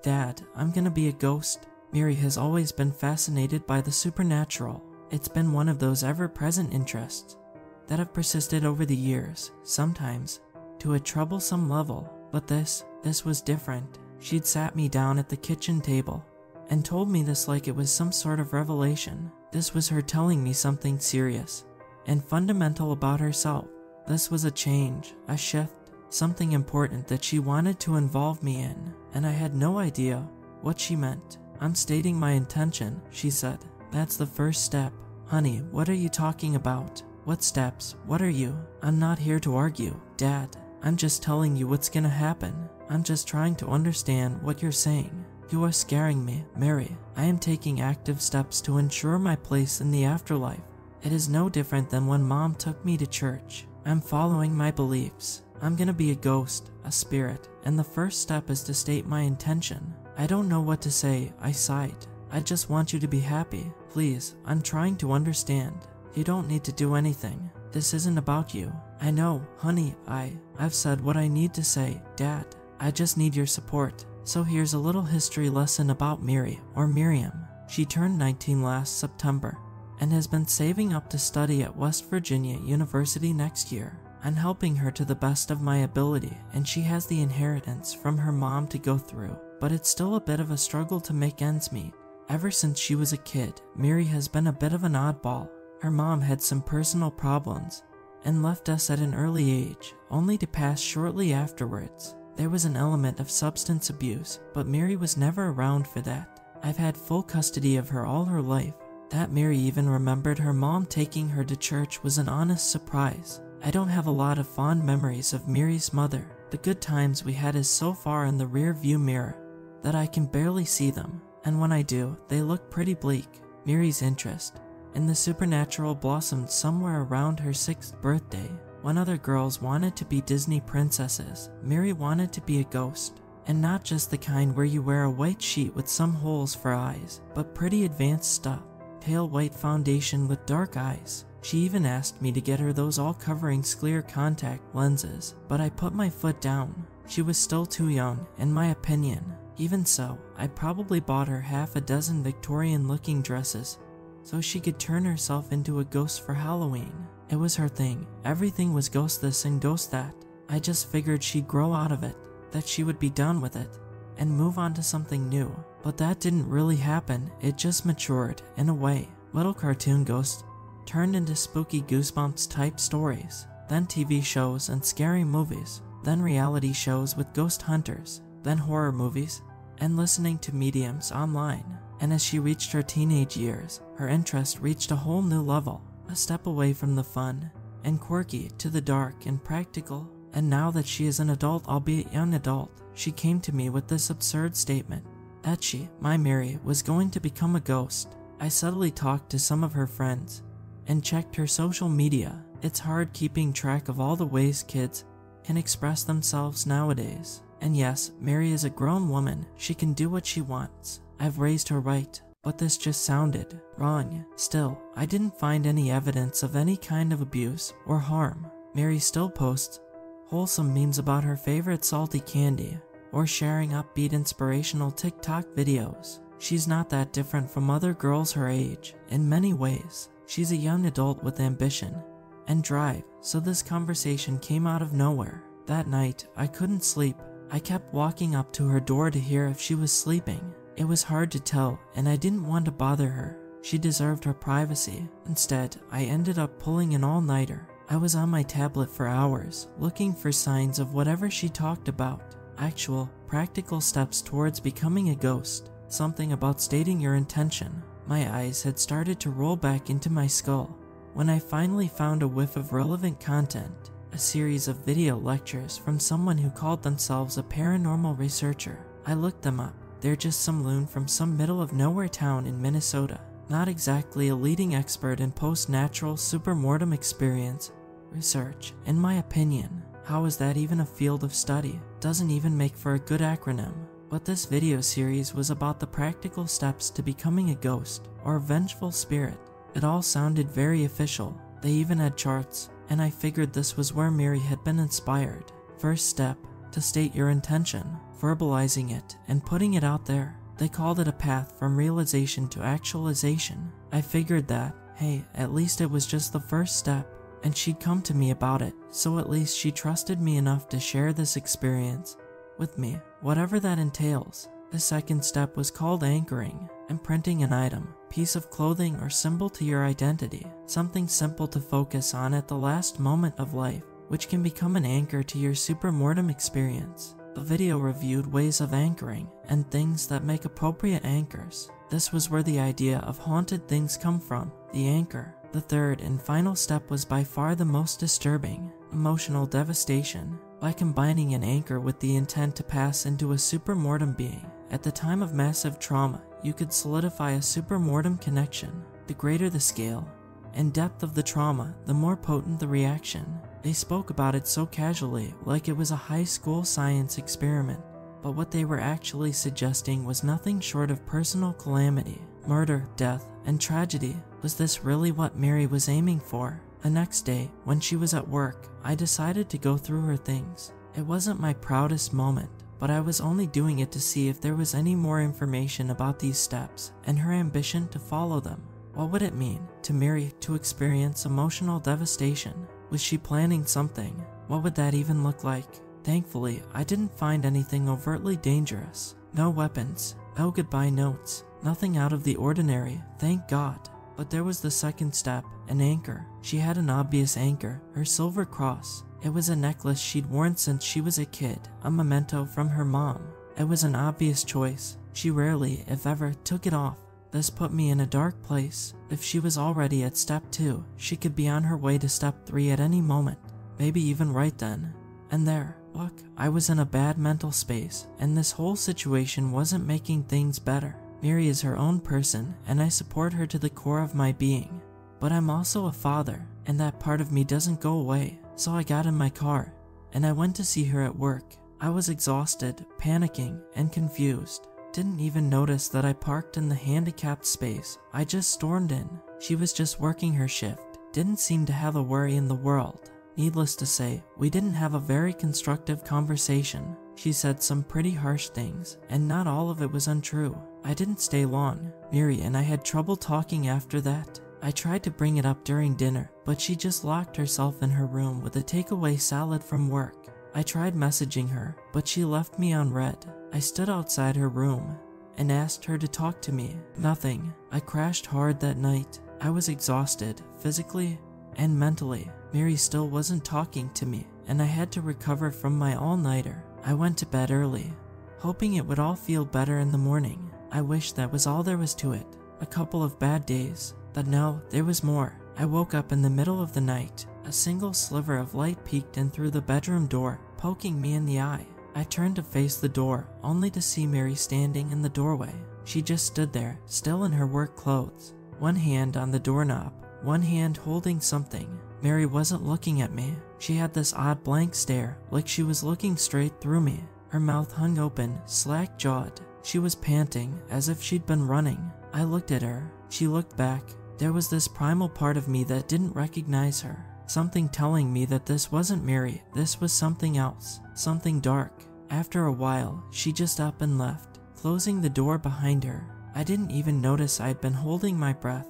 "Dad, I'm gonna be a ghost." Mary has always been fascinated by the supernatural. It's been one of those ever-present interests that have persisted over the years, sometimes to a troublesome level. But this was different. She'd sat me down at the kitchen table and told me this like it was some sort of revelation. This was her telling me something serious and fundamental about herself. This was a change, a shift, something important that she wanted to involve me in, and I had no idea what she meant. "I'm stating my intention," she said. "That's the first step." "Honey, what are you talking about? What steps? What are you?" "I'm not here to argue, Dad. I'm just telling you what's gonna happen. I'm just trying to understand what you're saying." "You are scaring me, Mary. I am taking active steps to ensure my place in the afterlife. It is no different than when Mom took me to church. I'm following my beliefs. I'm gonna be a ghost, a spirit, and the first step is to state my intention." "I don't know what to say," I sighed. "I just want you to be happy. Please, I'm trying to understand. You don't need to do anything. This isn't about you." "I know, honey, I've said what I need to say, Dad. I just need your support." So here's a little history lesson about Miri, or Miriam. She turned 19 last September and has been saving up to study at West Virginia University next year. I'm helping her to the best of my ability, and she has the inheritance from her mom to go through, but it's still a bit of a struggle to make ends meet. Ever since she was a kid, Miri has been a bit of an oddball. Her mom had some personal problems and left us at an early age, only to pass shortly afterwards. There was an element of substance abuse, but Mary was never around for that. I've had full custody of her all her life. That Mary even remembered her mom taking her to church was an honest surprise. I don't have a lot of fond memories of Mary's mother. The good times we had is so far in the rear view mirror that I can barely see them, and when I do, they look pretty bleak. Mary's interest in the supernatural blossomed somewhere around her 6th birthday. When other girls wanted to be Disney princesses, Mary wanted to be a ghost. And not just the kind where you wear a white sheet with some holes for eyes, but pretty advanced stuff. Pale white foundation with dark eyes. She even asked me to get her those all-covering clear contact lenses, but I put my foot down. She was still too young, in my opinion. Even so, I probably bought her half a dozen Victorian-looking dresses so she could turn herself into a ghost for Halloween. It was her thing. Everything was ghost this and ghost that. I just figured she'd grow out of it, that she would be done with it, and move on to something new. But that didn't really happen. It just matured, in a way. Little cartoon ghosts turned into spooky Goosebumps type stories, then TV shows and scary movies, then reality shows with ghost hunters, then horror movies, and listening to mediums online. And as she reached her teenage years, her interest reached a whole new level, a step away from the fun and quirky to the dark and practical. And now that she is an adult, albeit young adult, she came to me with this absurd statement that she, my Mary, was going to become a ghost. I subtly talked to some of her friends and checked her social media. It's hard keeping track of all the ways kids can express themselves nowadays. And yes, Mary is a grown woman. She can do what she wants. I've raised her right, but this just sounded wrong. Still, I didn't find any evidence of any kind of abuse or harm. Mary still posts wholesome memes about her favorite salty candy, or sharing upbeat inspirational TikTok videos. She's not that different from other girls her age, in many ways. She's a young adult with ambition and drive, so this conversation came out of nowhere. That night, I couldn't sleep. I kept walking up to her door to hear if she was sleeping. It was hard to tell, and I didn't want to bother her. She deserved her privacy. Instead, I ended up pulling an all-nighter. I was on my tablet for hours, looking for signs of whatever she talked about. Actual, practical steps towards becoming a ghost. Something about stating your intention. My eyes had started to roll back into my skull when I finally found a whiff of relevant content. A series of video lectures from someone who called themselves a paranormal researcher. I looked them up. They're just some loon from some middle-of-nowhere town in Minnesota. Not exactly a leading expert in post-natural supermortem experience research, in my opinion. How is that even a field of study? Doesn't even make for a good acronym. But this video series was about the practical steps to becoming a ghost, or a vengeful spirit. It all sounded very official. They even had charts, and I figured this was where Mary had been inspired. First step, to state your intention, verbalizing it, and putting it out there. They called it a path from realization to actualization. I figured that, hey, at least it was just the first step, and she'd come to me about it, so at least she trusted me enough to share this experience with me, whatever that entails. The second step was called anchoring, imprinting an item, piece of clothing, or symbol to your identity, something simple to focus on at the last moment of life, which can become an anchor to your supermortem experience. The video reviewed ways of anchoring and things that make appropriate anchors. This was where the idea of haunted things come from, the anchor. The third and final step was by far the most disturbing, emotional devastation. By combining an anchor with the intent to pass into a supermortem being, at the time of massive trauma, you could solidify a supermortem connection. The greater the scale and depth of the trauma, the more potent the reaction. They spoke about it so casually, like it was a high school science experiment, but what they were actually suggesting was nothing short of personal calamity, murder, death, and tragedy. Was this really what Mary was aiming for? The next day, when she was at work, I decided to go through her things. It wasn't my proudest moment, but I was only doing it to see if there was any more information about these steps and her ambition to follow them. What would it mean to Mary to experience emotional devastation? Was she planning something? What would that even look like? Thankfully, I didn't find anything overtly dangerous. No weapons, no goodbye notes, nothing out of the ordinary, thank God. But there was the second step, an anchor. She had an obvious anchor, her silver cross. It was a necklace she'd worn since she was a kid, a memento from her mom. It was an obvious choice. She rarely, if ever, took it off. This put me in a dark place. If she was already at step 2, she could be on her way to step 3 at any moment, maybe even right then. And there, look, I was in a bad mental space, and this whole situation wasn't making things better. Mary is her own person, and I support her to the core of my being. But I'm also a father, and that part of me doesn't go away. So I got in my car, and I went to see her at work. I was exhausted, panicking, and confused. Didn't even notice that I parked in the handicapped space. I just stormed in. She was just working her shift. Didn't seem to have a worry in the world. Needless to say, we didn't have a very constructive conversation. She said some pretty harsh things, and not all of it was untrue. I didn't stay long. Mary and I had trouble talking after that. I tried to bring it up during dinner, but she just locked herself in her room with a takeaway salad from work. I tried messaging her, but she left me on read. I stood outside her room and asked her to talk to me. Nothing. I crashed hard that night. I was exhausted, physically and mentally. Mary still wasn't talking to me, and I had to recover from my all-nighter. I went to bed early, hoping it would all feel better in the morning. I wish that was all there was to it. A couple of bad days. But no, there was more. I woke up in the middle of the night. A single sliver of light peeked in through the bedroom door, poking me in the eye. I turned to face the door, only to see Mary standing in the doorway. She just stood there, still in her work clothes. One hand on the doorknob, one hand holding something. Mary wasn't looking at me. She had this odd blank stare, like she was looking straight through me. Her mouth hung open, slack-jawed. She was panting, as if she'd been running. I looked at her. She looked back. There was this primal part of me that didn't recognize her. Something telling me that this wasn't Mary, this was something else. Something dark. After a while, she just up and left, closing the door behind her. I didn't even notice I'd been holding my breath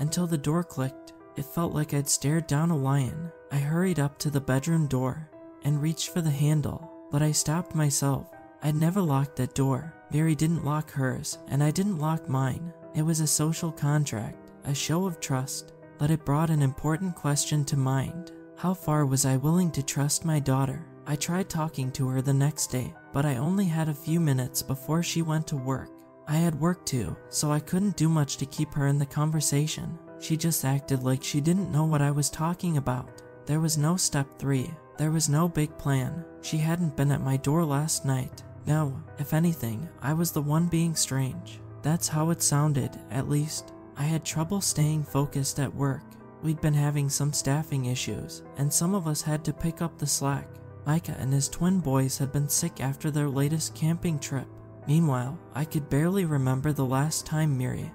until the door clicked. It felt like I'd stared down a lion. I hurried up to the bedroom door and reached for the handle, but I stopped myself. I'd never locked that door. Mary didn't lock hers, and I didn't lock mine. It was a social contract, a show of trust, but it brought an important question to mind. How far was I willing to trust my daughter? I tried talking to her the next day, but I only had a few minutes before she went to work. I had work too, so I couldn't do much to keep her in the conversation. She just acted like she didn't know what I was talking about. There was no step 3. There was no big plan. She hadn't been at my door last night. No, if anything, I was the one being strange. That's how it sounded, at least. I had trouble staying focused at work. We'd been having some staffing issues, and some of us had to pick up the slack. Micah and his twin boys had been sick after their latest camping trip. Meanwhile, I could barely remember the last time Miri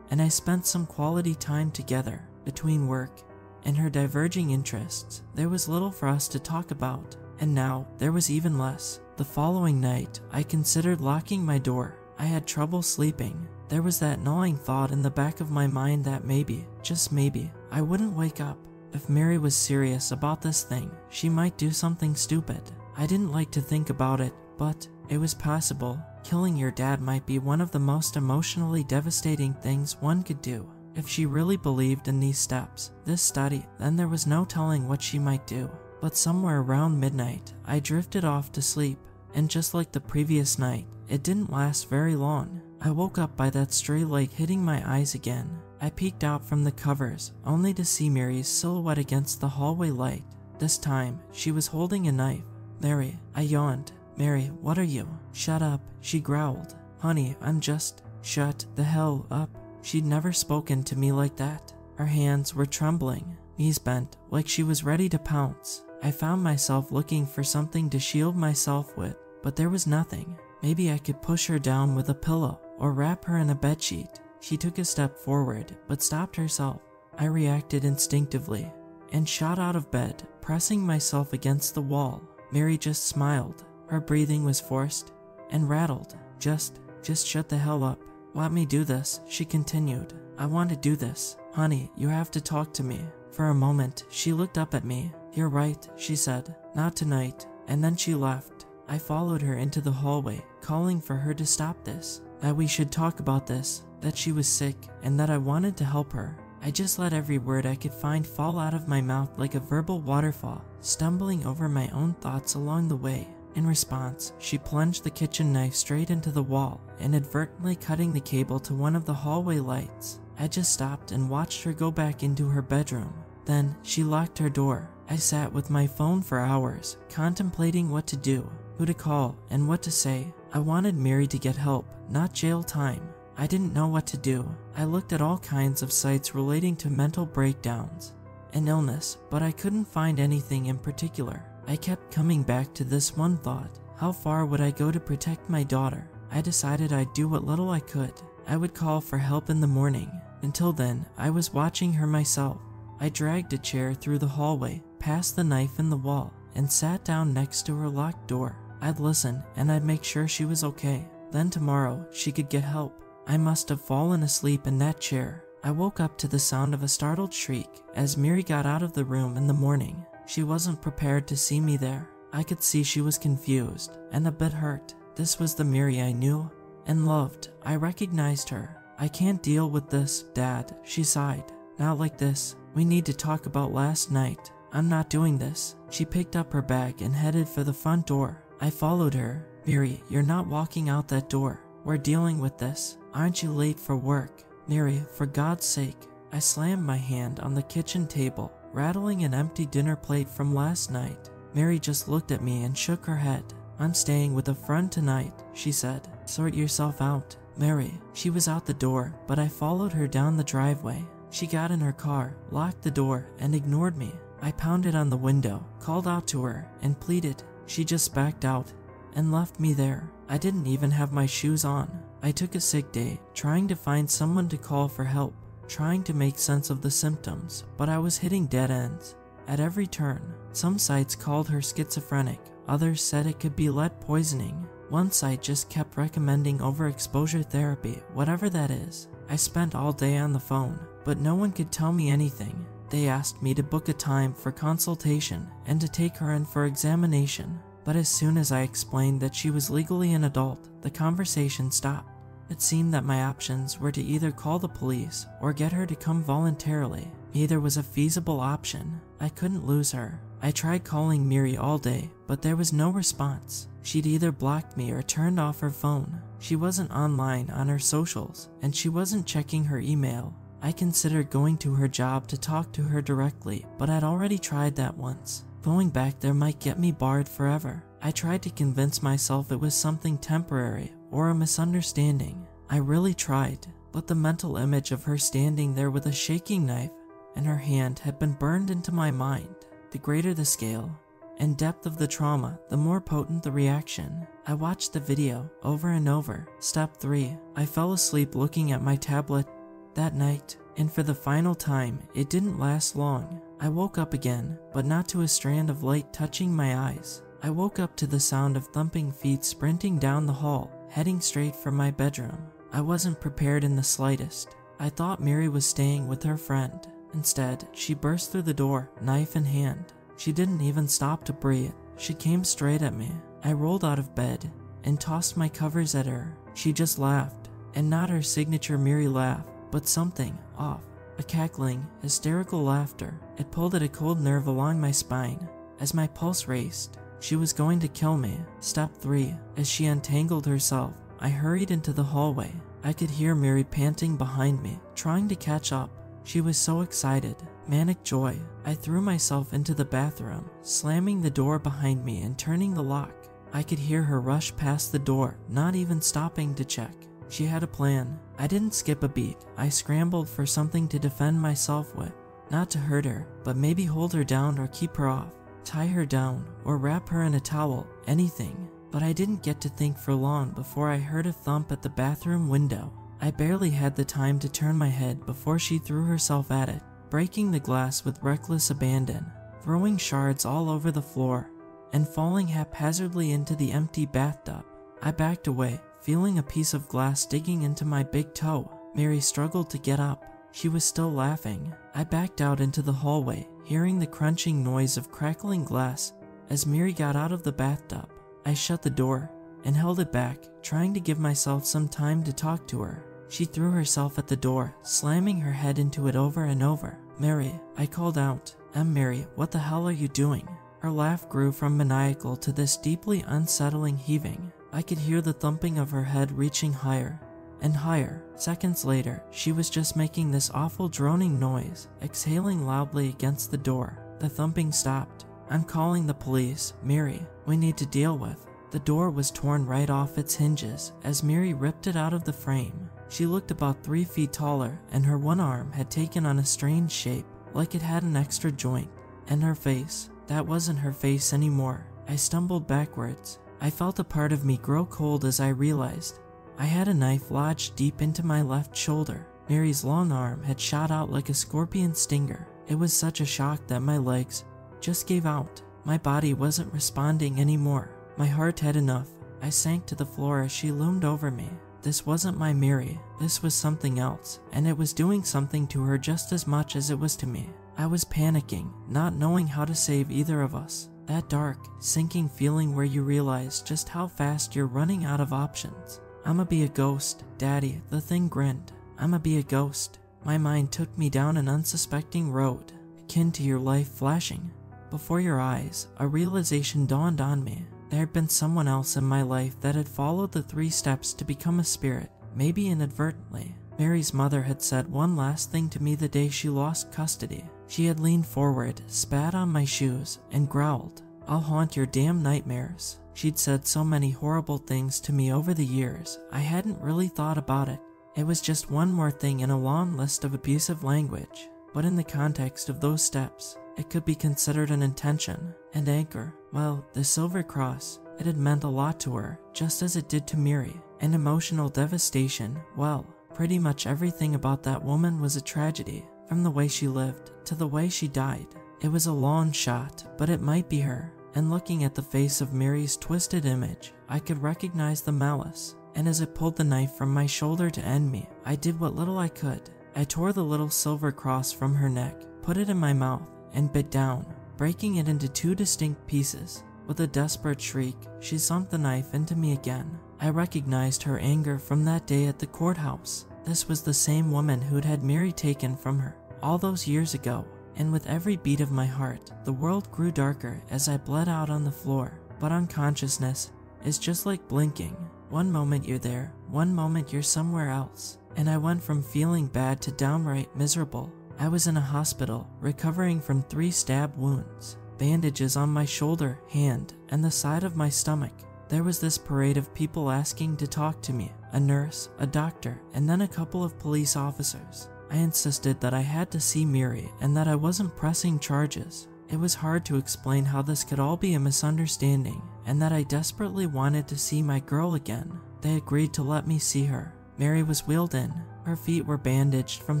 and I spent some quality time together. Between work and her diverging interests, there was little for us to talk about, and now there was even less. The The following night, I considered locking my door. I had trouble sleeping. There was that gnawing thought in the back of my mind that maybe, just maybe, I wouldn't wake up. If Mary was serious about this thing, she might do something stupid. I didn't like to think about it, but it was possible. Killing your dad might be one of the most emotionally devastating things one could do. If she really believed in these steps, this study, then there was no telling what she might do. But somewhere around midnight, I drifted off to sleep, and just like the previous night, it didn't last very long. I woke up by that stray light hitting my eyes again. I peeked out from the covers, only to see Mary's silhouette against the hallway light. This time, she was holding a knife. "Mary," I yawned. "Mary, what are you?" "Shut up," she growled. "Honey, I'm just..." "Shut the hell up." She'd never spoken to me like that. Her hands were trembling, knees bent, like she was ready to pounce. I found myself looking for something to shield myself with, but there was nothing. Maybe I could push her down with a pillow, or wrap her in a bedsheet. She took a step forward, but stopped herself. I reacted instinctively, and shot out of bed, pressing myself against the wall. Mary just smiled. Her breathing was forced and rattled. Just shut the hell up. "Let me do this," she continued. "I want to do this. Honey, you have to talk to me." For a moment, she looked up at me. "You're right," she said. "Not tonight." And then she left. I followed her into the hallway, calling for her to stop this, that we should talk about this, that she was sick, and that I wanted to help her. I just let every word I could find fall out of my mouth like a verbal waterfall, stumbling over my own thoughts along the way. In response, she plunged the kitchen knife straight into the wall, inadvertently cutting the cable to one of the hallway lights. I just stopped and watched her go back into her bedroom. Then, she locked her door. I sat with my phone for hours, contemplating what to do, who to call, and what to say. I wanted Mary to get help, not jail time. I didn't know what to do. I looked at all kinds of sites relating to mental breakdowns and illness, but I couldn't find anything in particular. I kept coming back to this one thought: how far would I go to protect my daughter? I decided I'd do what little I could. I would call for help in the morning. Until then, I was watching her myself. I dragged a chair through the hallway, past the knife in the wall, and sat down next to her locked door. I'd listen, and I'd make sure she was okay. Then tomorrow, she could get help. I must have fallen asleep in that chair. I woke up to the sound of a startled shriek as Mary got out of the room in the morning. She wasn't prepared to see me there. I could see she was confused and a bit hurt. This was the Mary I knew and loved. I recognized her. "I can't deal with this, Dad," she sighed. "Not like this. We need to talk about last night. I'm not doing this." She picked up her bag and headed for the front door. I followed her. "Mary, you're not walking out that door. We're dealing with this. Aren't you late for work?" "Mary, for God's sake." I slammed my hand on the kitchen table, rattling an empty dinner plate from last night. Mary just looked at me and shook her head. "I'm staying with a friend tonight," she said. "Sort yourself out." Mary, she was out the door, but I followed her down the driveway. She got in her car, locked the door, and ignored me. I pounded on the window, called out to her, and pleaded. She just backed out and left me there. I didn't even have my shoes on. I took a sick day, trying to find someone to call for help, trying to make sense of the symptoms, but I was hitting dead ends. At every turn, some sites called her schizophrenic, others said it could be lead poisoning. One site just kept recommending overexposure therapy, whatever that is. I spent all day on the phone, but no one could tell me anything. They asked me to book a time for consultation and to take her in for examination. But as soon as I explained that she was legally an adult, the conversation stopped. It seemed that my options were to either call the police or get her to come voluntarily. Neither was a feasible option. I couldn't lose her. I tried calling Miri all day, but there was no response. She'd either blocked me or turned off her phone. She wasn't online on her socials, and she wasn't checking her email. I considered going to her job to talk to her directly, but I'd already tried that once. Going back there might get me barred forever. I tried to convince myself it was something temporary or a misunderstanding. I really tried, but the mental image of her standing there with a shaking knife and her hand had been burned into my mind. The greater the scale and depth of the trauma, the more potent the reaction. I watched the video over and over. Step 3. I fell asleep looking at my tablet that night, and for the final time, it didn't last long. I woke up again, but not to a strand of light touching my eyes. I woke up to the sound of thumping feet sprinting down the hall, heading straight for my bedroom. I wasn't prepared in the slightest. I thought Mary was staying with her friend. Instead, she burst through the door, knife in hand. She didn't even stop to breathe. She came straight at me. I rolled out of bed and tossed my covers at her. She just laughed, and not her signature Mary laugh, but something off. A cackling, hysterical laughter. It pulled at a cold nerve along my spine. As my pulse raced, she was going to kill me. Step 3. As she untangled herself, I hurried into the hallway. I could hear Mary panting behind me, trying to catch up. She was so excited. Manic joy. I threw myself into the bathroom, slamming the door behind me and turning the lock. I could hear her rush past the door, not even stopping to check. She had a plan. I didn't skip a beat. I scrambled for something to defend myself with. Not to hurt her, but maybe hold her down or keep her off. Tie her down, or wrap her in a towel, anything. But I didn't get to think for long before I heard a thump at the bathroom window. I barely had the time to turn my head before she threw herself at it, breaking the glass with reckless abandon, throwing shards all over the floor, and falling haphazardly into the empty bathtub. I backed away, feeling a piece of glass digging into my big toe. Mary struggled to get up. She was still laughing. I backed out into the hallway, hearing the crunching noise of crackling glass as Mary got out of the bathtub. I shut the door and held it back, trying to give myself some time to talk to her. She threw herself at the door, slamming her head into it over and over. "Mary," I called out. "Mary, what the hell are you doing?" Her laugh grew from maniacal to this deeply unsettling heaving. I could hear the thumping of her head reaching higher and higher. Seconds later, she was just making this awful droning noise, exhaling loudly against the door. The thumping stopped. "I'm calling the police. Mary, we need to deal with." The door was torn right off its hinges as Mary ripped it out of the frame. She looked about 3 feet taller, and her one arm had taken on a strange shape, like it had an extra joint. And her face, that wasn't her face anymore. I stumbled backwards. I felt a part of me grow cold as I realized I had a knife lodged deep into my left shoulder. Mary's long arm had shot out like a scorpion stinger. It was such a shock that my legs just gave out. My body wasn't responding anymore. My heart had enough. I sank to the floor as she loomed over me. This wasn't my Mary. This was something else, and it was doing something to her just as much as it was to me. I was panicking, not knowing how to save either of us. That dark, sinking feeling where you realize just how fast you're running out of options. "I'ma be a ghost, Daddy," the thing grinned. "I'ma be a ghost." My mind took me down an unsuspecting road, akin to your life flashing before your eyes. A realization dawned on me. There had been someone else in my life that had followed the 3 steps to become a spirit, maybe inadvertently. Mary's mother had said one last thing to me the day she lost custody. She had leaned forward, spat on my shoes, and growled, "I'll haunt your damn nightmares." She'd said so many horrible things to me over the years, I hadn't really thought about it. It was just one more thing in a long list of abusive language. But in the context of those steps, it could be considered an intention and anchor. Well, the silver cross, it had meant a lot to her, just as it did to Mary. And emotional devastation, well, pretty much everything about that woman was a tragedy, from the way she lived to the way she died. It was a long shot, but it might be her. And looking at the face of Mary's twisted image, I could recognize the malice. And as it pulled the knife from my shoulder to end me, I did what little I could. I tore the little silver cross from her neck, put it in my mouth, and bit down, breaking it into 2 distinct pieces. With a desperate shriek, she sunk the knife into me again. I recognized her anger from that day at the courthouse. This was the same woman who'd had Mary taken from her all those years ago. And with every beat of my heart, the world grew darker as I bled out on the floor. But unconsciousness is just like blinking. One moment you're there, one moment you're somewhere else. And I went from feeling bad to downright miserable. I was in a hospital, recovering from 3 stab wounds, bandages on my shoulder, hand, and the side of my stomach. There was this parade of people asking to talk to me, a nurse, a doctor, and then a couple of police officers. I insisted that I had to see Mary and that I wasn't pressing charges. It was hard to explain how this could all be a misunderstanding and that I desperately wanted to see my girl again. They agreed to let me see her. Mary was wheeled in. Her feet were bandaged from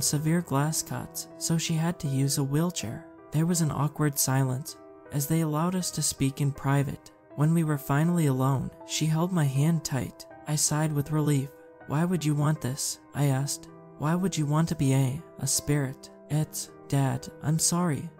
severe glass cuts, so she had to use a wheelchair. There was an awkward silence as they allowed us to speak in private. When we were finally alone, she held my hand tight. I sighed with relief. "Why would you want this?" I asked. "Why would you want to be a spirit?" "It's, Dad, I'm sorry.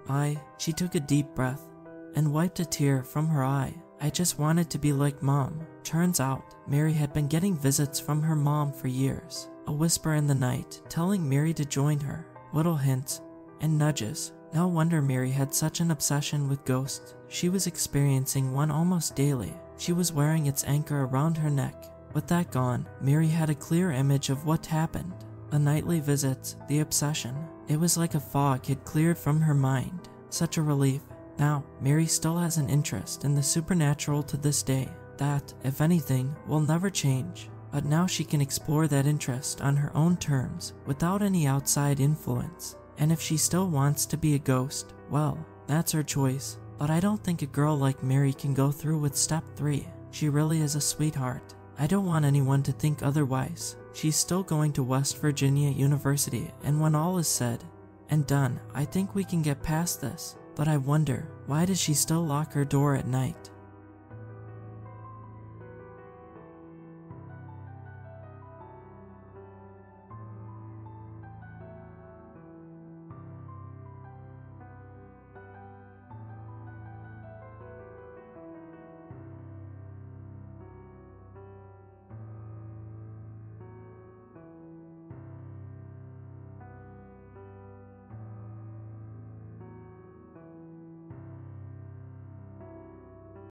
She took a deep breath and wiped a tear from her eye. "I just wanted to be like Mom." Turns out, Mary had been getting visits from her mom for years. A whisper in the night, telling Mary to join her. Little hints and nudges. No wonder Mary had such an obsession with ghosts. She was experiencing one almost daily. She was wearing its anchor around her neck. With that gone, Mary had a clear image of what happened. The nightly visits, the obsession. It was like a fog had cleared from her mind. Such a relief. Now, Mary still has an interest in the supernatural to this day. That, if anything, will never change. But now she can explore that interest on her own terms, without any outside influence. And if she still wants to be a ghost, well, that's her choice. But I don't think a girl like Mary can go through with step 3. She really is a sweetheart. I don't want anyone to think otherwise. She's still going to West Virginia University, and when all is said and done, I think we can get past this. But I wonder, why does she still lock her door at night?